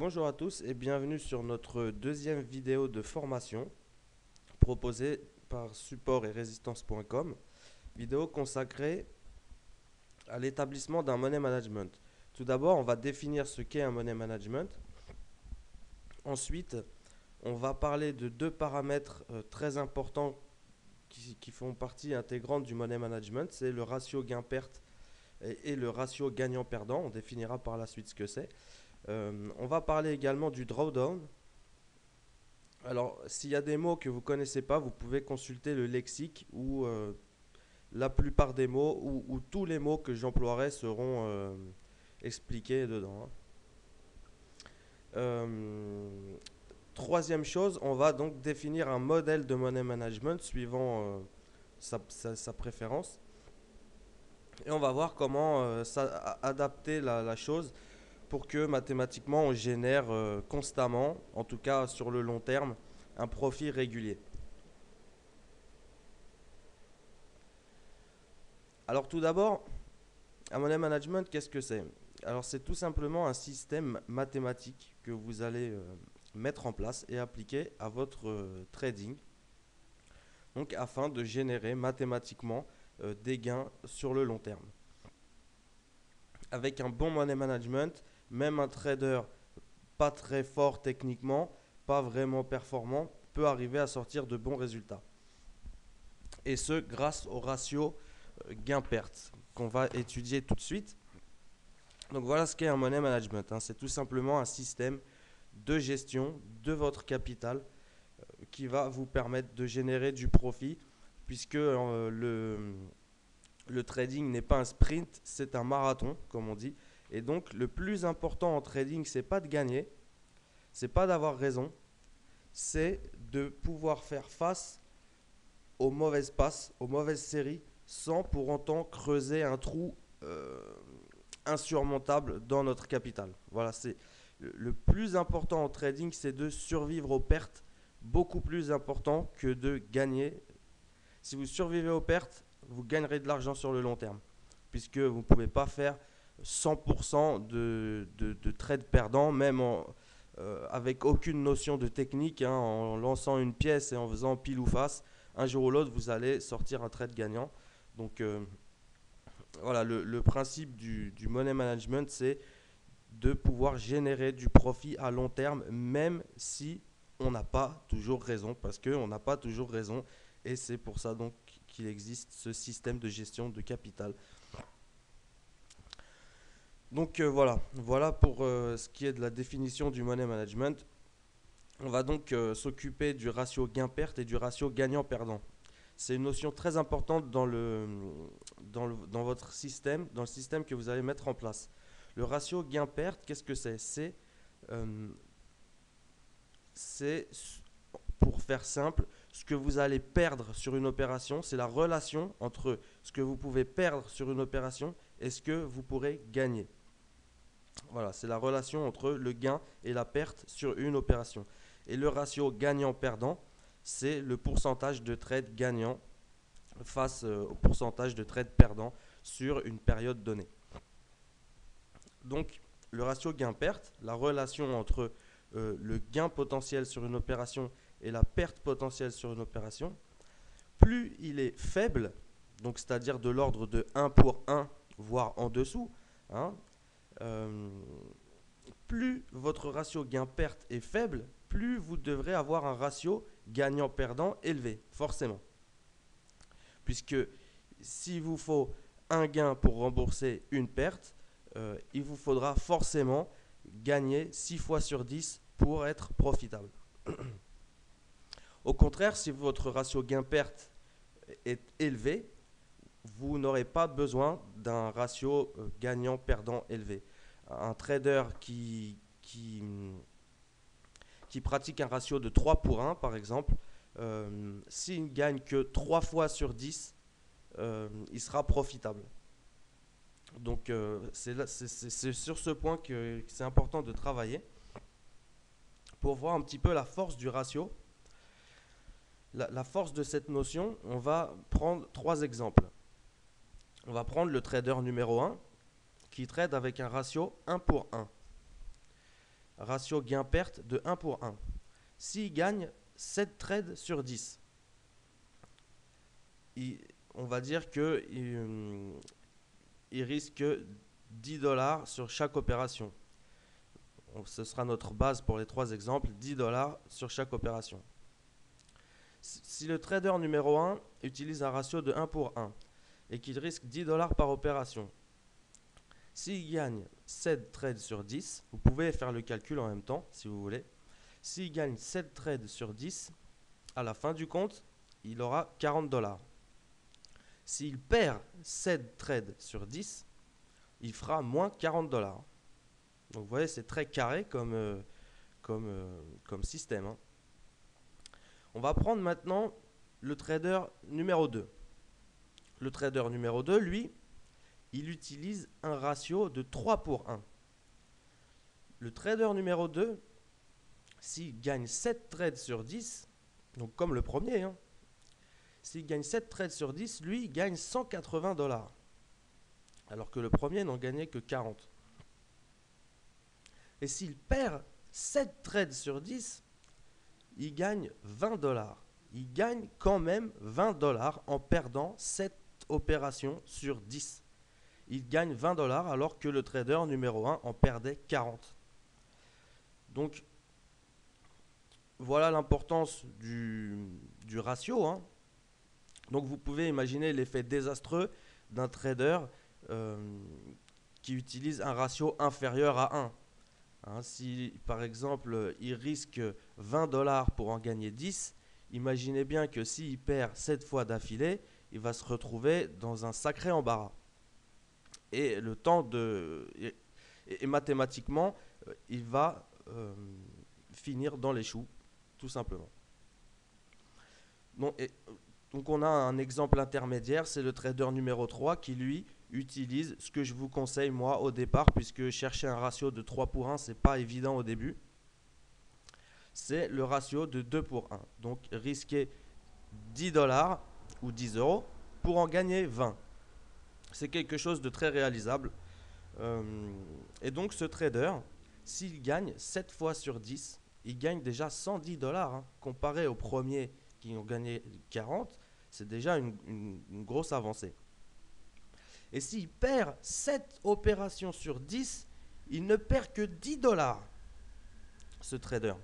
Bonjour à tous et bienvenue sur notre deuxième vidéo de formation proposée par support et résistance.com, vidéo consacrée à l'établissement d'un money management. Tout d'abord, on va définir ce qu'est un money management. Ensuite, on va parler de deux paramètres très importants qui font partie intégrante du money management, c'est le ratio gain-perte et le ratio gagnant-perdant. On définira par la suite ce que c'est. On va parler également du drawdown. Alors, s'il y a des mots que vous ne connaissez pas, vous pouvez consulter le lexique où la plupart des mots ou tous les mots que j'emploierai seront expliqués dedans. Troisième chose, on va donc définir un modèle de money management suivant sa préférence. Et on va voir comment adapter la chose pour que mathématiquement on génère constamment, en tout cas sur le long terme, un profit régulier. Alors tout d'abord, un money management, qu'est-ce que c'est? Alors c'est tout simplement un système mathématique que vous allez mettre en place et appliquer à votre trading, donc afin de générer mathématiquement des gains sur le long terme. Avec un bon money management, même un trader pas très fort techniquement, pas vraiment performant, peut arriver à sortir de bons résultats. Et ce, grâce au ratio gain-perte qu'on va étudier tout de suite. Donc voilà ce qu'est un money management. C'est tout simplement un système de gestion de votre capital qui va vous permettre de générer du profit, puisque le trading n'est pas un sprint, c'est un marathon, comme on dit. Et donc le plus important en trading, c'est pas de gagner, c'est pas d'avoir raison, c'est de pouvoir faire face aux mauvaises passes, aux mauvaises séries, sans pour autant creuser un trou insurmontable dans notre capital. Voilà, c'est le plus important en trading, c'est de survivre aux pertes, beaucoup plus important que de gagner. Si vous survivez aux pertes, vous gagnerez de l'argent sur le long terme, puisque vous ne pouvez pas faire 100% de trades perdants, même avec aucune notion de technique, en lançant une pièce et en faisant pile ou face. Un jour ou l'autre, vous allez sortir un trade gagnant. Donc voilà, le principe du money management, c'est de pouvoir générer du profit à long terme, même si on n'a pas toujours raison, parce qu'on n'a pas toujours raison, et c'est pour ça donc qu'il existe ce système de gestion de capital. Donc voilà pour ce qui est de la définition du money management. On va donc s'occuper du ratio gain-perte et du ratio gagnant-perdant. C'est une notion très importante dans votre système, dans le système que vous allez mettre en place. Le ratio gain-perte, qu'est-ce que c'est? C'est, pour faire simple, ce que vous allez perdre sur une opération, c'est la relation entre ce que vous pouvez perdre sur une opération et ce que vous pourrez gagner. Voilà, c'est la relation entre le gain et la perte sur une opération. Et le ratio gagnant-perdant, c'est le pourcentage de trades gagnants face au pourcentage de trades perdants sur une période donnée. Donc, le ratio gain-perte, la relation entre le gain potentiel sur une opération et la perte potentielle sur une opération, plus il est faible, donc c'est-à-dire de l'ordre de 1 pour 1, voire en dessous, plus votre ratio gain-perte est faible, plus vous devrez avoir un ratio gagnant-perdant élevé, forcément. Puisque s'il vous faut un gain pour rembourser une perte, il vous faudra forcément gagner 6 fois sur 10 pour être profitable. Au contraire, si votre ratio gain-perte est élevé, vous n'aurez pas besoin d'un ratio gagnant-perdant élevé. Un trader qui pratique un ratio de 3 pour 1, par exemple, s'il ne gagne que 3 fois sur 10, il sera profitable. Donc c'est sur ce point que c'est important de travailler pour voir un petit peu la force du ratio. La force de cette notion, on va prendre 3 exemples. On va prendre le trader numéro 1 qui trade avec un ratio 1 pour 1. ratio gain-perte de 1 pour 1. S'il gagne 7 trades sur 10, on va dire qu'il il risque 10 dollars sur chaque opération. Ce sera notre base pour les 3 exemples, 10 dollars sur chaque opération. Si le trader numéro 1 utilise un ratio de 1 pour 1 et qu'il risque 10 dollars par opération, s'il gagne 7 trades sur 10, vous pouvez faire le calcul en même temps si vous voulez. S'il gagne 7 trades sur 10, à la fin du compte, il aura 40 dollars. S'il perd 7 trades sur 10, il fera moins 40 dollars. Donc vous voyez, c'est très carré comme système, hein. On va prendre maintenant le trader numéro 2. Le trader numéro 2, lui, il utilise un ratio de 3 pour 1. Le trader numéro 2, s'il gagne 7 trades sur 10, donc comme le premier, hein, s'il gagne 7 trades sur 10, lui, il gagne 180 dollars. Alors que le premier n'en gagnait que 40. Et s'il perd 7 trades sur 10, il gagne 20 dollars. Il gagne quand même 20 dollars en perdant 7 opérations sur 10. Il gagne 20 dollars alors que le trader numéro 1 en perdait 40. Donc, voilà l'importance du ratio, hein. Donc, vous pouvez imaginer l'effet désastreux d'un trader qui utilise un ratio inférieur à 1. Hein, si par exemple il risque 20 dollars pour en gagner 10, imaginez bien que s'il perd 7 fois d'affilée, il va se retrouver dans un sacré embarras. Et le temps et mathématiquement, il va finir dans les choux, tout simplement. Donc on a un exemple intermédiaire, c'est le trader numéro 3 qui lui utilise ce que je vous conseille moi au départ, puisque chercher un ratio de 3 pour 1, c'est pas évident au début. C'est le ratio de 2 pour 1. Donc risquer 10 dollars ou 10 euros pour en gagner 20. C'est quelque chose de très réalisable. Et donc ce trader, s'il gagne 7 fois sur 10, il gagne déjà 110 dollars. Hein. Comparé aux premiers qui ont gagné 40, c'est déjà une grosse avancée. Et s'il perd 7 opérations sur 10, il ne perd que 10 dollars, ce trader.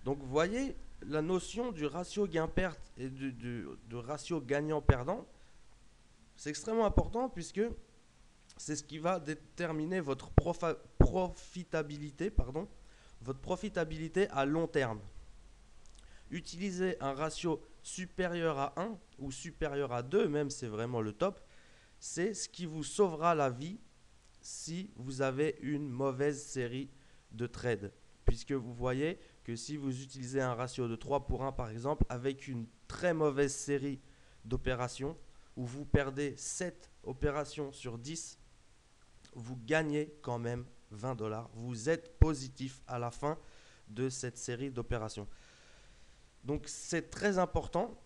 Donc vous voyez la notion du ratio gain-perte et du ratio gagnant-perdant, c'est extrêmement important puisque c'est ce qui va déterminer votre profitabilité à long terme. Utiliser un ratio supérieur à 1 ou supérieur à 2, même c'est vraiment le top, c'est ce qui vous sauvera la vie si vous avez une mauvaise série de trades. Puisque vous voyez que si vous utilisez un ratio de 3 pour 1 par exemple, avec une très mauvaise série d'opérations, où vous perdez 7 opérations sur 10, vous gagnez quand même 20 dollars. Vous êtes positif à la fin de cette série d'opérations. Donc c'est très important.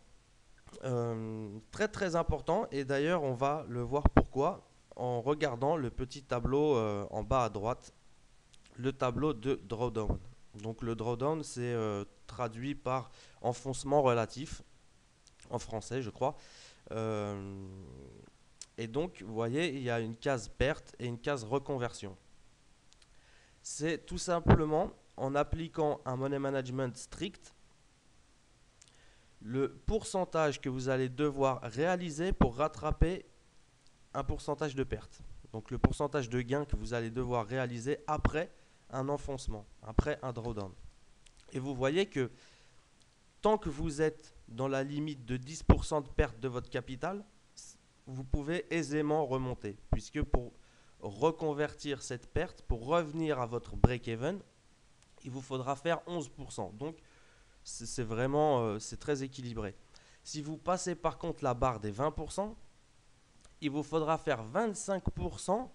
Très très important, et d'ailleurs on va le voir pourquoi en regardant le petit tableau en bas à droite, le tableau de drawdown. Donc le drawdown c'est traduit par enfoncement relatif en français je crois, et donc vous voyez il y a une case perte et une case reconversion. C'est tout simplement en appliquant un money management strict le pourcentage que vous allez devoir réaliser pour rattraper un pourcentage de perte. Donc le pourcentage de gain que vous allez devoir réaliser après un enfoncement, après un drawdown. Et vous voyez que tant que vous êtes dans la limite de 10% de perte de votre capital, vous pouvez aisément remonter. Puisque pour reconvertir cette perte, pour revenir à votre break-even, il vous faudra faire 11%. Donc c'est vraiment c'est très équilibré. Si vous passez par contre la barre des 20%, il vous faudra faire 25%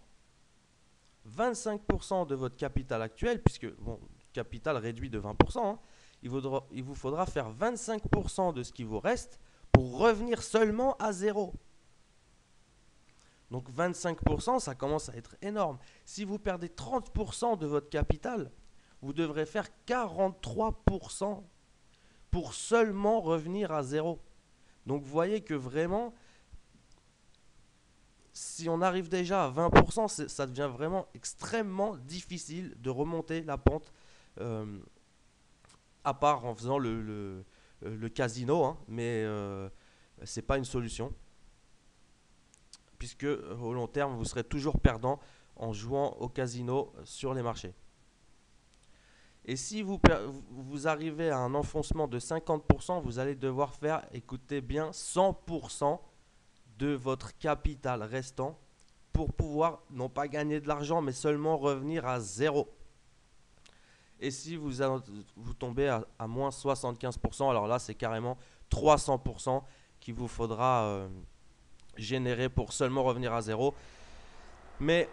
de votre capital actuel, puisque bon, capital réduit de 20%, hein, il vous faudra faire 25% de ce qui vous reste pour revenir seulement à zéro. Donc 25%, ça commence à être énorme. Si vous perdez 30% de votre capital, vous devrez faire 43% pour seulement revenir à zéro. Donc vous voyez que vraiment, si on arrive déjà à 20%, ça devient vraiment extrêmement difficile de remonter la pente, euh, à part en faisant le casino, hein, mais c'est pas une solution, puisque au long terme, vous serez toujours perdant en jouant au casino sur les marchés. Et si vous arrivez à un enfoncement de 50%, vous allez devoir faire, écoutez bien, 100% de votre capital restant pour pouvoir non pas gagner de l'argent, mais seulement revenir à zéro. Et si vous tombez à moins 75%, alors là, c'est carrément 300% qu'il vous faudra générer pour seulement revenir à zéro. Mais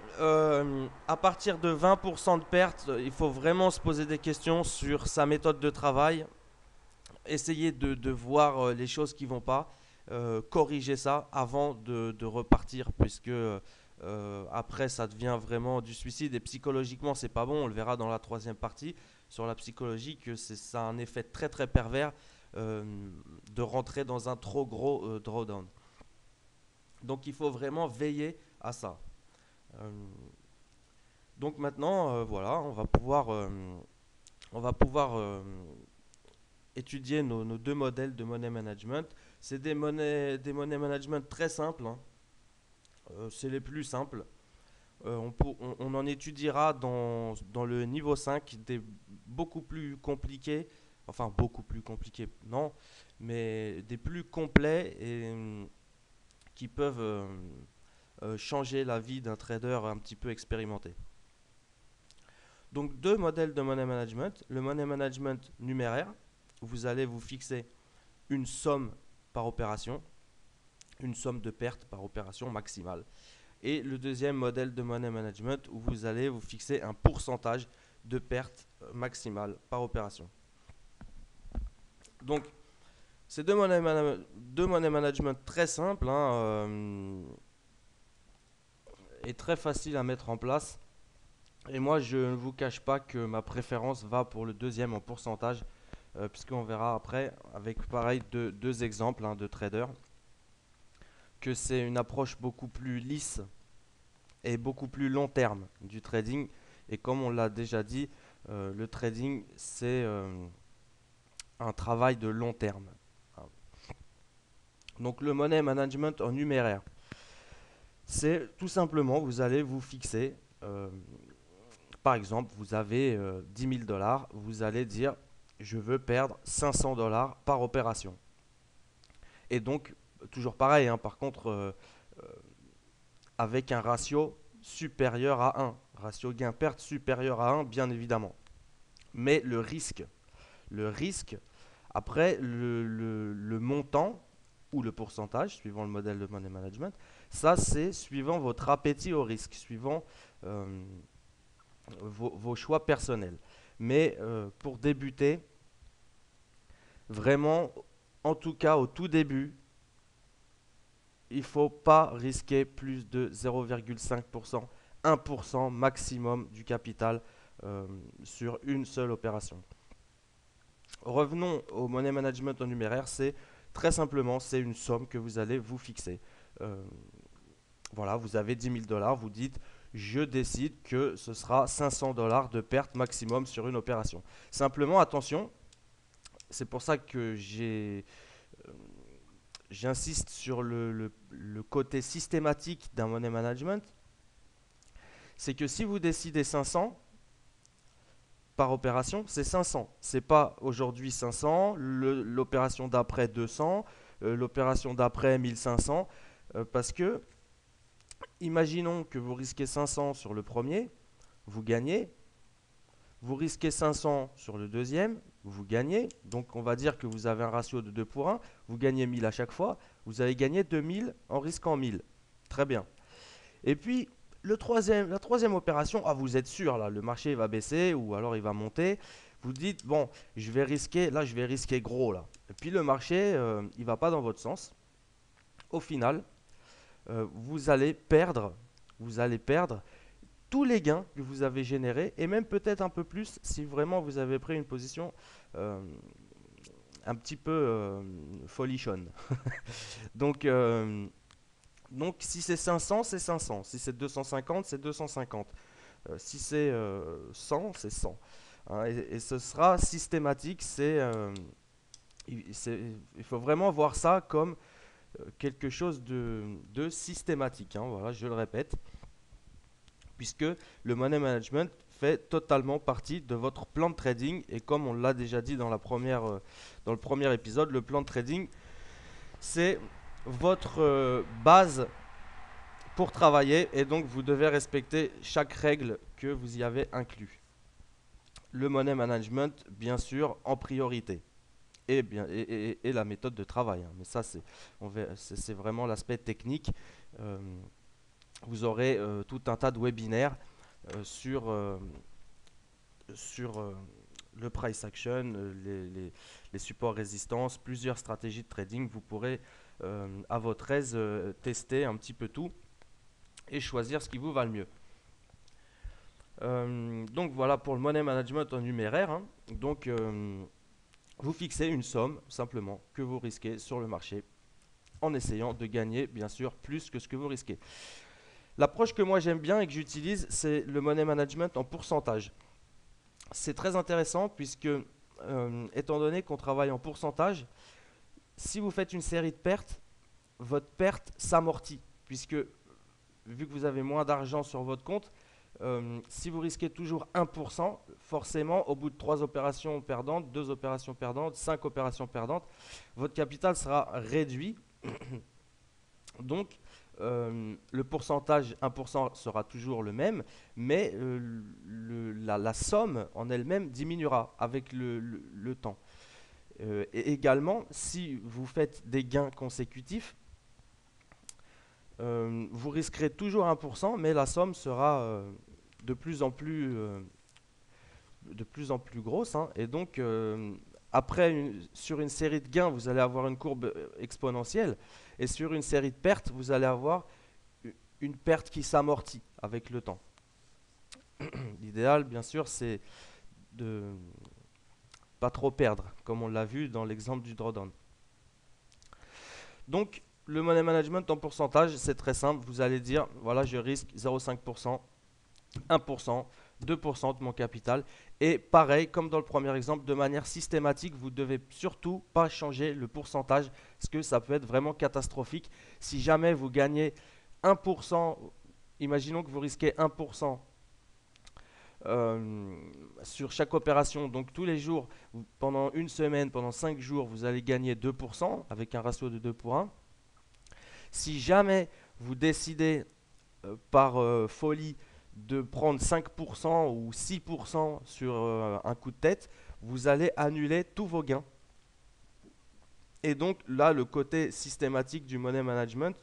à partir de 20% de perte, il faut vraiment se poser des questions sur sa méthode de travail, essayer de voir les choses qui ne vont pas, corriger ça avant de repartir, puisque après ça devient vraiment du suicide et psychologiquement c'est pas bon. On le verra dans la troisième partie sur la psychologie que ça a un effet très très pervers de rentrer dans un trop gros drawdown. Donc il faut vraiment veiller à ça. Euh, donc maintenant, voilà, on va pouvoir étudier nos deux modèles de money management. C'est des money management très simples, hein. C'est les plus simples. On en étudiera dans le niveau 5 des beaucoup plus compliqués, enfin beaucoup plus compliqués, non, mais des plus complets et qui peuvent changer la vie d'un trader un petit peu expérimenté. Donc deux modèles de money management. Le money management numéraire, vous allez vous fixer une somme par opération, une somme de perte par opération maximale. Et le deuxième modèle de money management où vous allez vous fixer un pourcentage de perte maximale par opération. Donc, ces deux money management très simples, hein, et très facile à mettre en place. Et moi, je ne vous cache pas que ma préférence va pour le deuxième en pourcentage, puisqu'on verra après, avec pareil deux exemples, hein, de traders, que c'est une approche beaucoup plus lisse et beaucoup plus long terme du trading. Et comme on l'a déjà dit, le trading, c'est un travail de long terme. Donc le money management en numéraire, c'est tout simplement, vous allez vous fixer, par exemple, vous avez 10 000 $, vous allez dire, je veux perdre 500 $ par opération. Et donc, toujours pareil, hein, par contre, avec un ratio supérieur à 1. Ratio gain-perte supérieur à 1, bien évidemment. Mais le risque, après le montant ou le pourcentage, suivant le modèle de money management, ça c'est suivant votre appétit au risque, suivant vos choix personnels. Mais pour débuter, vraiment, en tout cas au tout début, il ne faut pas risquer plus de 0,5%, 1% maximum du capital sur une seule opération. Revenons au money management en numéraire, c'est très simplement, c'est une somme que vous allez vous fixer. Voilà, vous avez 10 000 $, vous dites, je décide que ce sera 500 $ de perte maximum sur une opération. Simplement, attention, c'est pour ça que j'insiste sur le côté systématique d'un money management, c'est que si vous décidez 500 par opération, c'est 500. C'est pas aujourd'hui 500, l'opération d'après 200, l'opération d'après 1500, parce que imaginons que vous risquez 500 sur le premier, vous gagnez. Vous risquez 500 sur le deuxième, vous gagnez. Donc on va dire que vous avez un ratio de 2 pour 1, vous gagnez 1000 à chaque fois, vous allez gagner 2000 en risquant 1000. Très bien. Et puis la troisième opération, ah, vous êtes sûr, là, le marché va baisser ou alors il va monter. Vous dites, bon, je vais risquer gros là. Et puis le marché, il va pas dans votre sens. Au final, vous allez perdre tous les gains que vous avez générés, et même peut-être un peu plus si vraiment vous avez pris une position un petit peu folichonne. Donc, si c'est 500, c'est 500. Si c'est 250, c'est 250. Si c'est 100, c'est 100. Hein, et ce sera systématique. Il faut vraiment voir ça comme quelque chose de systématique. Hein, voilà, je le répète. Puisque le money management fait totalement partie de votre plan de trading. Et comme on l'a déjà dit dans le premier épisode, le plan de trading, c'est votre base pour travailler, et donc vous devez respecter chaque règle que vous y avez inclus. Le money management, bien sûr, en priorité. Et la méthode de travail. Hein. Mais ça, c'est vraiment l'aspect technique. Vous aurez tout un tas de webinaires sur le price action, les supports résistance, plusieurs stratégies de trading. Vous pourrez à votre aise tester un petit peu tout et choisir ce qui vous va le mieux. Donc voilà pour le money management en numéraire. Hein. Donc vous fixez une somme simplement que vous risquez sur le marché en essayant de gagner bien sûr plus que ce que vous risquez. L'approche que moi j'aime bien et que j'utilise, c'est le money management en pourcentage. C'est très intéressant puisque étant donné qu'on travaille en pourcentage, si vous faites une série de pertes, votre perte s'amortit puisque vu que vous avez moins d'argent sur votre compte, si vous risquez toujours 1%, forcément, au bout de 3 opérations perdantes, 2 opérations perdantes, 5 opérations perdantes, votre capital sera réduit. Donc, le pourcentage 1% sera toujours le même, mais la somme en elle-même diminuera avec le temps. Et également, si vous faites des gains consécutifs, vous risquerez toujours 1%, mais la somme sera de plus en plus grosse. Hein, et donc, après, sur une série de gains, vous allez avoir une courbe exponentielle. Et sur une série de pertes, vous allez avoir une perte qui s'amortit avec le temps. L'idéal, bien sûr, c'est de pas trop perdre, comme on l'a vu dans l'exemple du drawdown. Donc, le money management en pourcentage, c'est très simple. Vous allez dire, voilà, je risque 0,5%, 1%, 2% de mon capital. Et pareil, comme dans le premier exemple, de manière systématique, vous ne devez surtout pas changer le pourcentage, parce que ça peut être vraiment catastrophique. Si jamais vous gagnez 1%, imaginons que vous risquez 1% sur chaque opération, donc tous les jours, pendant une semaine, pendant 5 jours, vous allez gagner 2% avec un ratio de 2 pour 1. Si jamais vous décidez par folie de prendre 5% ou 6% sur un coup de tête, vous allez annuler tous vos gains. Et donc là, le côté systématique du money management,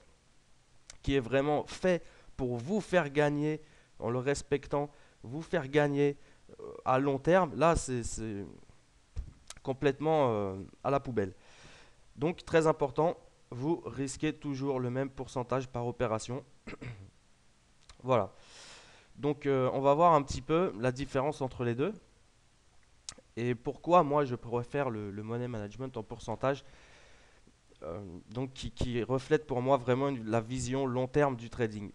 qui est vraiment fait pour vous faire gagner, en le respectant, vous faire gagner à long terme, là c'est complètement à la poubelle. Donc très important, vous risquez toujours le même pourcentage par opération. Voilà. Donc on va voir un petit peu la différence entre les deux. Et pourquoi moi je préfère le money management en pourcentage, donc qui reflète pour moi vraiment la vision long terme du trading.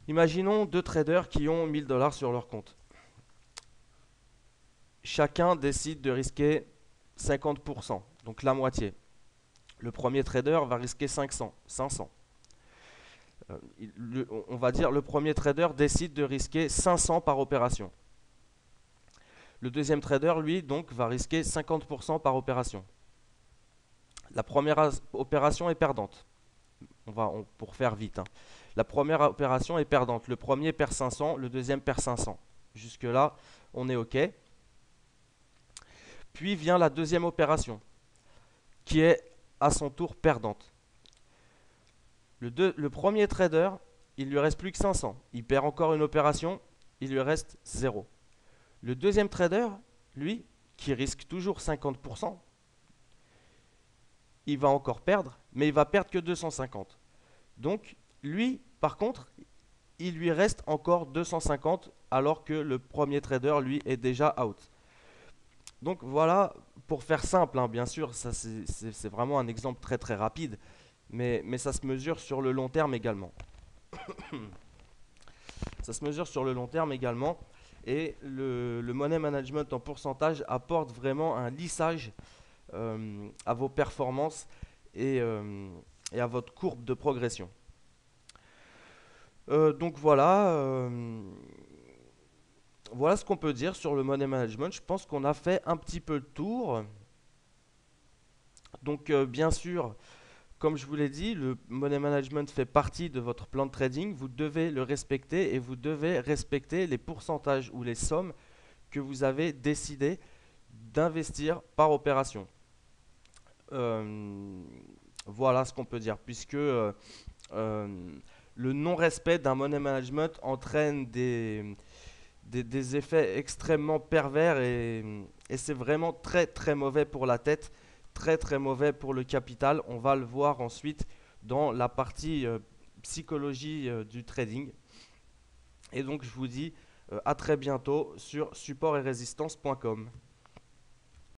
Imaginons deux traders qui ont 1000 $ sur leur compte. Chacun décide de risquer 50%, donc la moitié. Le premier trader va risquer 500. On va dire le premier trader décide de risquer 500 par opération. Le deuxième trader, lui, donc, va risquer 50% par opération. La première opération est perdante. Pour faire vite. Hein. La première opération est perdante. Le premier perd 500, le deuxième perd 500. Jusque-là, on est OK. Puis vient la deuxième opération, qui est à son tour perdante. Le premier trader, il lui reste plus que 500. Il perd encore une opération, il lui reste 0. Le deuxième trader, lui, qui risque toujours 50%, il va encore perdre, mais il va perdre que 250. Donc, lui, par contre, il lui reste encore 250 alors que le premier trader, lui, est déjà out. Donc voilà, pour faire simple, hein, bien sûr, ça c'est vraiment un exemple très très rapide, mais ça se mesure sur le long terme également. Ça se mesure sur le long terme également. Et le money management en pourcentage apporte vraiment un lissage à vos performances et à votre courbe de progression. Donc voilà ce qu'on peut dire sur le money management. Je pense qu'on a fait un petit peu le tour. Donc bien sûr, comme je vous l'ai dit, le money management fait partie de votre plan de trading. Vous devez le respecter et vous devez respecter les pourcentages ou les sommes que vous avez décidé d'investir par opération. Euh, voilà ce qu'on peut dire, puisque le non-respect d'un money management entraîne des effets extrêmement pervers et c'est vraiment très très mauvais pour la tête, très très mauvais pour le capital. On va le voir ensuite dans la partie psychologie du trading. Et donc je vous dis à très bientôt sur support et résistance.com.